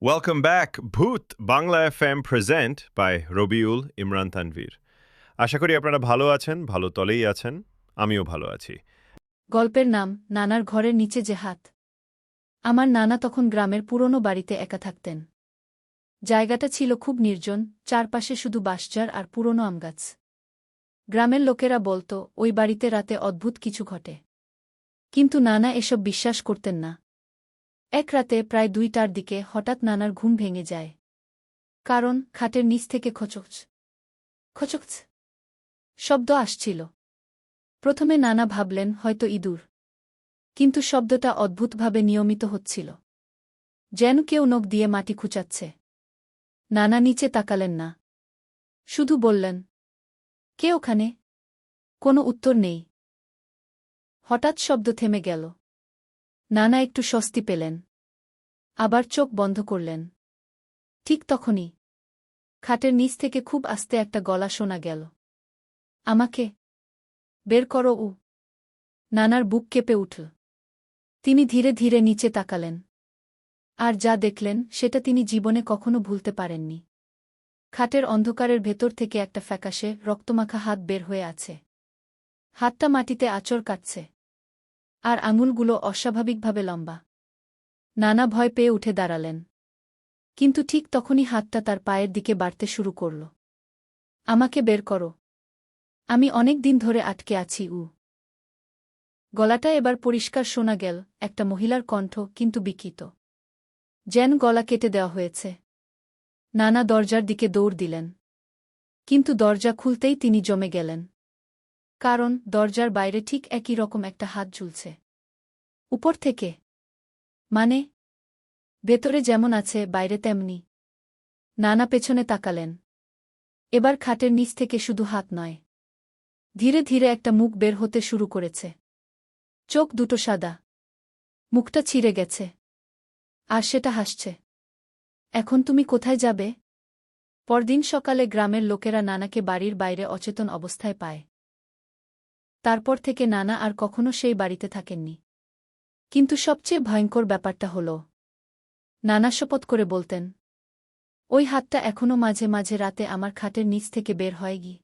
Welcome back, Bhoot Bangla FM present by Rabiul Imran Tanvir. আশা করি আপনারা ভালো আছেন, ভালো তলেই আছেন। আমিও ভালো আছি। গল্পের নাম নানার ঘরের নিচে যে হাত। আমার নানা তখন গ্রামের পুরনো বাড়িতে একা থাকতেন। জায়গাটা ছিল খুব নির্জন, চারপাশে শুধু বাঁশঝাড় আর পুরনো আমগাছ। গ্রামের লোকেরা বলত ওই বাড়িতে রাতে অদ্ভুত কিছু ঘটে। কিন্তু নানা এসব বিশ্বাস করতেন না। এক রাতে প্রায় ২টার দিকে হঠাৎ নানার ঘুম ভেঙে যায়। কারণ খাটের নিচ থেকে খচকচ খচকচ শব্দ আসছিল। প্রথমে নানা ভাবলেন হয়তো ইঁদুর। কিন্তু শব্দটা অদ্ভুতভাবে নিয়মিত হচ্ছিল, যেন কেউ নখ দিয়ে মাটি খুঁচাচ্ছে। নানা নিচে তাকালেন না, শুধু বললেন, কে ওখানে? কোনো উত্তর নেই। হঠাৎ শব্দ থেমে গেল। নানা একটু স্বস্তি পেলেন, আবার চোখ বন্ধ করলেন। ঠিক তখনই খাটের নিচ থেকে খুব আস্তে একটা গলা শোনা গেল, আমাকে বের করো। নানার বুক কেঁপে উঠল। তিনি ধীরে ধীরে নিচে তাকালেন, আর যা দেখলেন সেটা তিনি জীবনে কখনো ভুলতে পারেননি। খাটের অন্ধকারের ভেতর থেকে একটা ফ্যাকাশে রক্তমাখা হাত বের হয়ে আছে। হাতটা মাটিতে আঁচড় কাটছে, আর আঙুলগুলো অস্বাভাবিকভাবে লম্বা। নানা ভয় পেয়ে উঠে দাঁড়ালেন। কিন্তু ঠিক তখনই হাতটা তার পায়ের দিকে বাড়তে শুরু করল। আমাকে বের করো, আমি অনেক দিন ধরে আটকে আছি। গলাটা এবার পরিষ্কার শোনা গেল, একটা মহিলার কণ্ঠ, কিন্তু বিকৃত, যেন গলা কেটে দেওয়া হয়েছে। নানা দরজার দিকে দৌড় দিলেন। কিন্তু দরজা খুলতেই তিনি জমে গেলেন। কারণ দরজার বাইরে ঠিক একই রকম একটা হাত ঝুলছে। উপর থেকে, মানে ভেতরে যেমন আছে বাইরে তেমনি। নানা পেছনে তাকালেন। এবার খাটের নিচ থেকে শুধু হাত নয়, ধীরে ধীরে একটা মুখ বের হতে শুরু করেছে। চোখ দুটো সাদা, মুখটা ছিঁড়ে গেছে, আর সেটা হাসছে। এখন তুমি কোথায় যাবে? পরদিন সকালে গ্রামের লোকেরা নানাকে বাড়ির বাইরে অচেতন অবস্থায় পায়। তারপর থেকে নানা আর কখনো সেই বাড়িতে থাকেননি। কিন্তু সবচেয়ে ভয়ঙ্কর ব্যাপারটা হল, নানা শপথ করে বলতেন, ওই হাতটা এখনো মাঝে মাঝে রাতে আমার খাটের নিচ থেকে বের হয় গি।